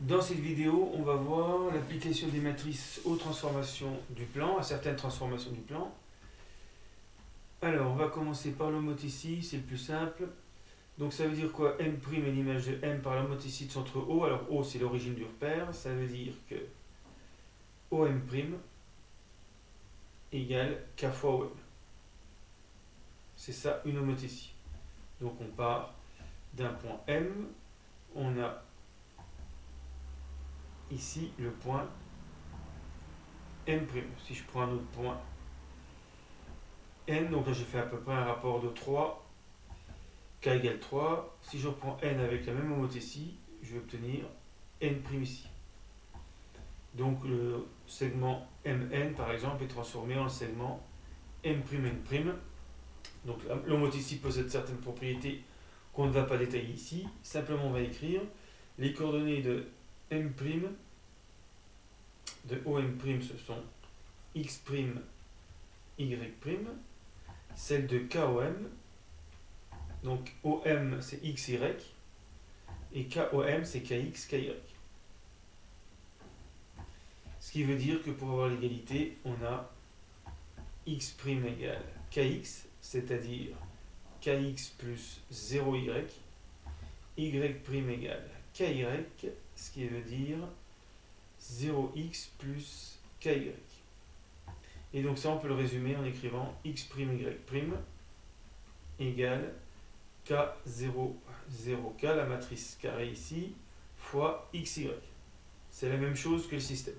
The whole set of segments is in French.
Dans cette vidéo, on va voir l'application des matrices aux transformations du plan, à certaines transformations du plan. Alors, on va commencer par l'homothétie, c'est le plus simple. Donc ça veut dire quoi? M' est l'image de M par l'homothétie de centre O. Alors O, c'est l'origine du repère. Ça veut dire que OM' égale K fois OM. C'est ça une homothétie. Donc on part d'un point M. On a ici le point M'. Si je prends un autre point N, donc là j'ai fait à peu près un rapport de 3, K égale 3. Si je reprends N avec la même homothétie, je vais obtenir N' ici. Donc le segment MN par exemple est transformé en segment M'N'. Donc l'homothétie possède certaines propriétés qu'on ne va pas détailler ici. Simplement on va écrire les coordonnées de M', de OM', ce sont X', Y', celle de KOM, donc OM c'est XY, et KOM c'est KX, KY. Ce qui veut dire que pour avoir l'égalité, on a X' égale KX, c'est-à-dire KX plus 0Y, Y' égale KY, ce qui veut dire 0x plus KY. Et donc ça, on peut le résumer en écrivant X', Y' égale K0, 0K, la matrice carrée ici, fois XY. C'est la même chose que le système.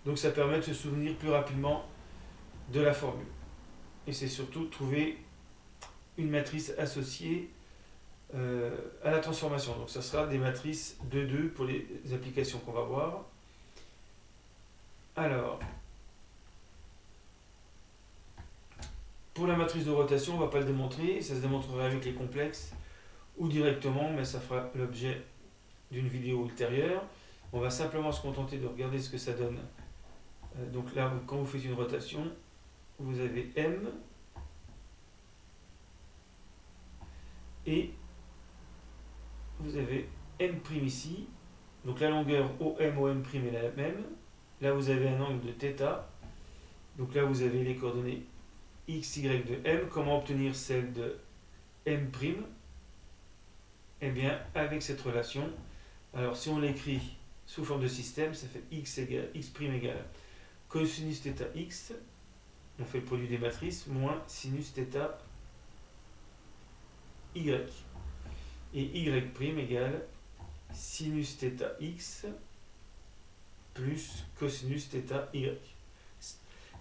Donc ça permet de se souvenir plus rapidement de la formule. Et c'est surtout trouver une matrice associée à la transformation. Donc ça sera des matrices 2-2 pour les applications qu'on va voir. Alors, pour la matrice de rotation, on ne va pas le démontrer, ça se démontrera avec les complexes ou directement, mais ça fera l'objet d'une vidéo ultérieure. On va simplement se contenter de regarder ce que ça donne. Donc là, quand vous faites une rotation, vous avez M et vous avez M' ici. Donc la longueur OM, OM' est la même. Là, vous avez un angle de θ. Donc là, vous avez les coordonnées x, y de M. Comment obtenir celle de M'? Eh bien, avec cette relation, alors si on l'écrit sous forme de système, ça fait x' égale cosinus θ x, on fait le produit des matrices, moins sinus θ y. Et y' égale sinus θ x plus cosinus θ y.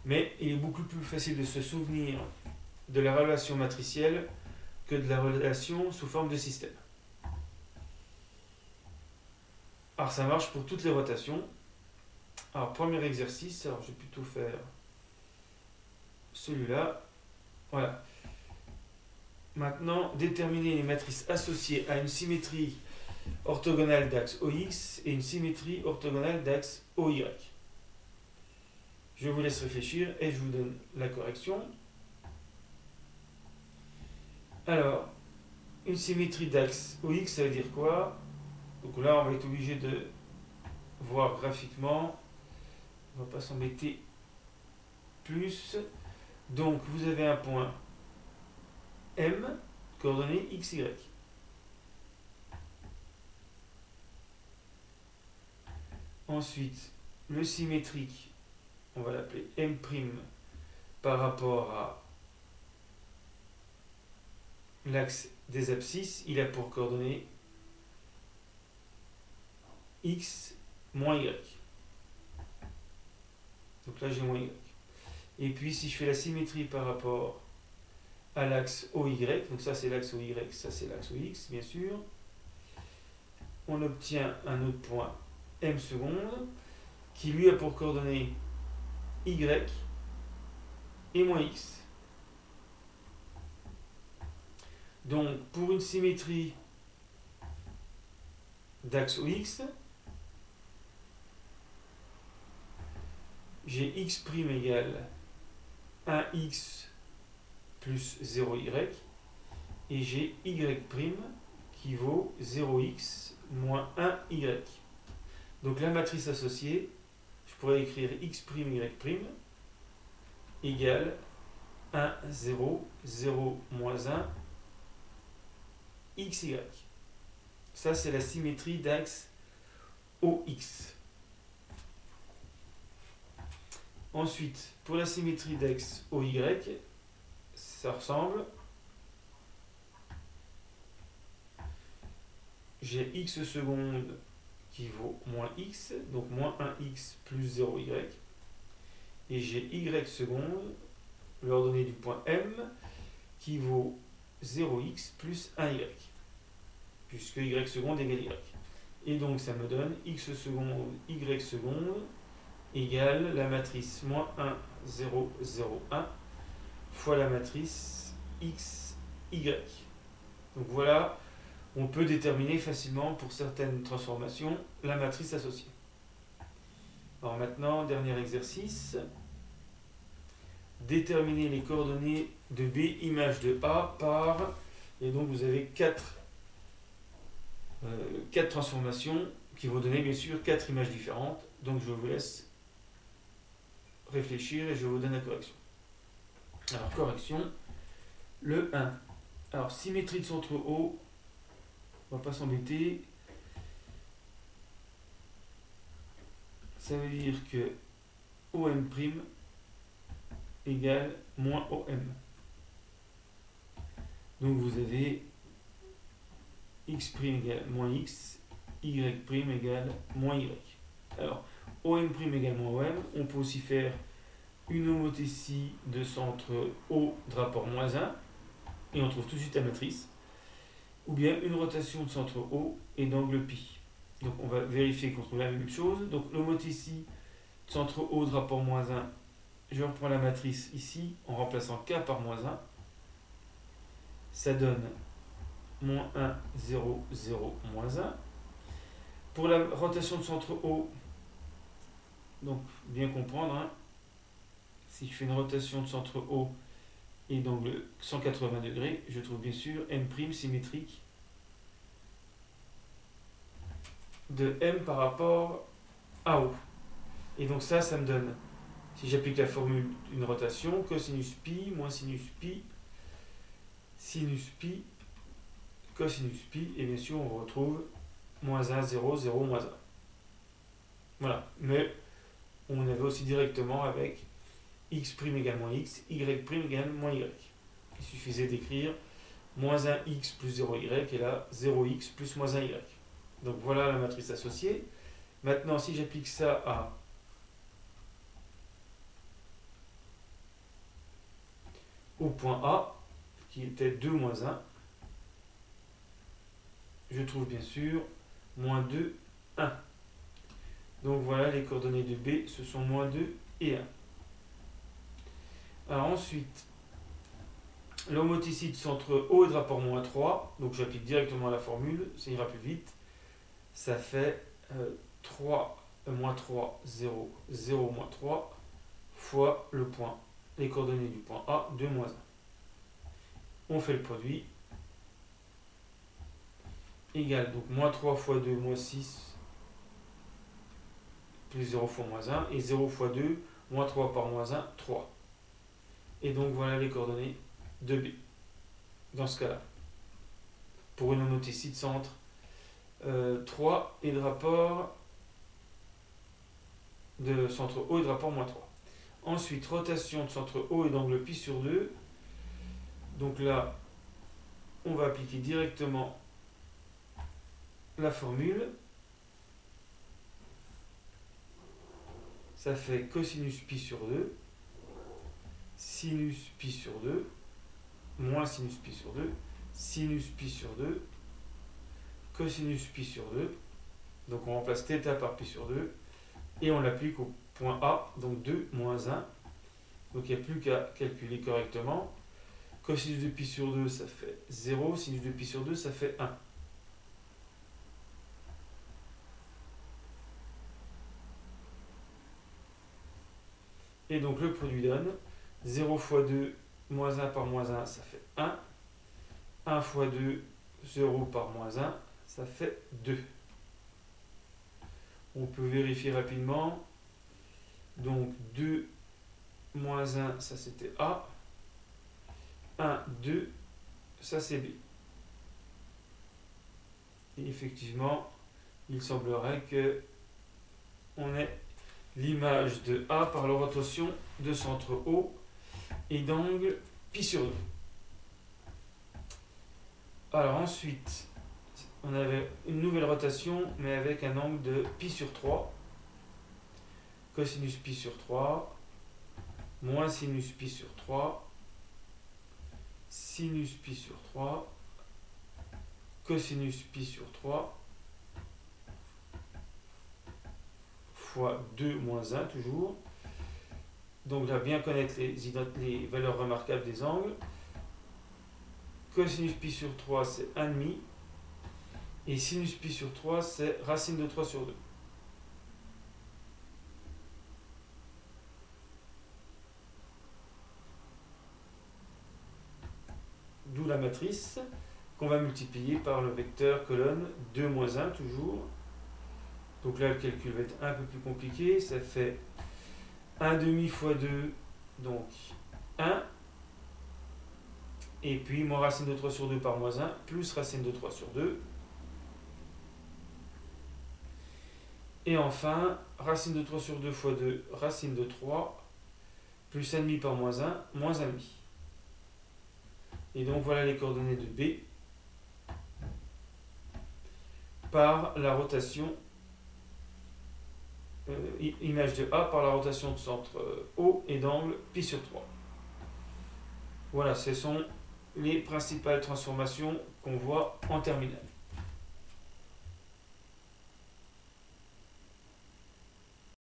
Mais il est beaucoup plus facile de se souvenir de la relation matricielle que de la relation sous forme de système. Alors ça marche pour toutes les rotations. Alors premier exercice, alors je vais plutôt faire celui-là. Voilà. Maintenant, déterminer les matrices associées à une symétrie orthogonale d'axe OX et une symétrie orthogonale d'axe OY. Je vous laisse réfléchir et je vous donne la correction. Alors, une symétrie d'axe OX, ça veut dire quoi? Donc là, on va être obligé de voir graphiquement. On ne va pas s'embêter plus. Donc, vous avez un point M, coordonnées XY. Ensuite, le symétrique, on va l'appeler M' par rapport à l'axe des abscisses. Il a pour coordonnées X moins Y. Donc là, j'ai moins Y. Et puis, si je fais la symétrie par rapport à l'axe OY, donc ça c'est l'axe OY, ça c'est l'axe OX, bien sûr, on obtient un autre point M seconde, qui lui a pour coordonnées Y et moins X. Donc, pour une symétrie d'axe OX, j'ai X' égale 1X plus 0Y, et j'ai Y' qui vaut 0x moins 1Y. Donc la matrice associée, je pourrais écrire x', y' égale 1, 0, 0, moins 1, xy. Ça, c'est la symétrie d'axe OX. Ensuite, pour la symétrie d'axe OY, ça ressemble. J'ai x seconde qui vaut moins x, donc moins 1x plus 0y. Et j'ai y seconde, l'ordonnée du point M, qui vaut 0x plus 1y, puisque y seconde égale y. Et donc ça me donne x seconde, y seconde, égale la matrice moins 1, 0, 0, 1, fois la matrice x, y. Donc voilà, on peut déterminer facilement pour certaines transformations la matrice associée. Alors maintenant, dernier exercice. Déterminer les coordonnées de B, image de A par... Et donc vous avez 4 transformations qui vont donner bien sûr 4 images différentes. Donc je vous laisse réfléchir et je vous donne la correction. Alors correction, le 1. Alors symétrie de centre O, on va pas s'embêter. Ça veut dire que OM' égale moins OM. Donc vous avez x' égale moins x, y' égale moins y. Alors, OM' égale moins OM, on peut aussi faire une homothétie de centre O de rapport moins 1, et on trouve tout de suite la matrice, ou bien une rotation de centre O et d'angle pi. Donc on va vérifier qu'on trouve la même chose. Donc l'homothétie de centre O de rapport moins 1, je reprends la matrice ici en remplaçant k par moins 1. Ça donne moins 1, 0, 0, moins 1. Pour la rotation de centre O, donc bien comprendre, hein, si je fais une rotation de centre O et d'angle 180 degrés, je trouve bien sûr M' symétrique de M par rapport à O. Et donc ça me donne, si j'applique la formule d'une rotation, cosinus pi moins sinus pi, sinus pi, cosinus pi, et bien sûr on retrouve moins 1, 0, 0, moins 1. Voilà, mais on avait aussi directement avec x' égale moins x, y' égale moins y. Il suffisait d'écrire moins 1x plus 0y, et là 0x plus moins 1y. Donc voilà la matrice associée. Maintenant, si j'applique ça au point A, qui était 2 moins 1, je trouve bien sûr moins 2, 1. Donc voilà, les coordonnées de B, ce sont moins 2 et 1. Alors ensuite, l'homothétie de centre O est de rapport moins 3, donc j'applique directement la formule, ça ira plus vite. Ça fait 3, moins 3, 0, 0, moins 3, fois le point, les coordonnées du point A, 2, moins 1. On fait le produit. Égale, donc moins 3 fois 2, moins 6, plus 0 fois moins 1, et 0 fois 2, moins 3 par moins 1, 3. Et donc voilà les coordonnées de B, dans ce cas-là, pour une homothétie de centre 3 et de rapport de centre O et de rapport moins 3. Ensuite, rotation de centre O et d'angle pi sur 2. Donc là, on va appliquer directement la formule. Ça fait cosinus pi sur 2, sinus pi sur 2, moins sinus pi sur 2, sinus pi sur 2, cosinus pi sur 2. Donc on remplace θ par pi sur 2 et on l'applique au point A, donc 2 moins 1. Donc il n'y a plus qu'à calculer correctement. Cosinus de pi sur 2, ça fait 0. Sinus de pi sur 2, ça fait 1. Et donc le produit donne 0 fois 2, moins 1 par moins 1, ça fait 1. 1 fois 2, 0 par moins 1, ça fait 2. On peut vérifier rapidement. Donc 2 moins 1, ça c'était A. 1, 2, ça c'est B. Et effectivement, il semblerait que on ait l'image de A par la rotation de centre O et d'angle pi sur 2. Alors ensuite, on avait une nouvelle rotation, mais avec un angle de pi sur 3. Cosinus pi sur 3, moins sinus pi sur 3, sinus pi sur 3, cosinus pi sur 3, fois 2 moins 1 toujours. Donc là, bien connaître les valeurs remarquables des angles. Cosinus pi sur 3, c'est 1,5. Et sinus pi sur 3, c'est racine de 3 sur 2. D'où la matrice qu'on va multiplier par le vecteur colonne 2 moins 1 toujours. Donc là, le calcul va être un peu plus compliqué. Ça fait 1,5 fois 2, donc 1. Et puis, moins racine de 3 sur 2 par moins 1, plus racine de 3 sur 2. Et enfin, racine de 3 sur 2 fois 2, racine de 3, plus 1,5 par moins 1, moins 1,5. Et donc voilà les coordonnées de B par la rotation, image de A par la rotation de centre O et d'angle pi sur 3. Voilà, ce sont les principales transformations qu'on voit en terminale.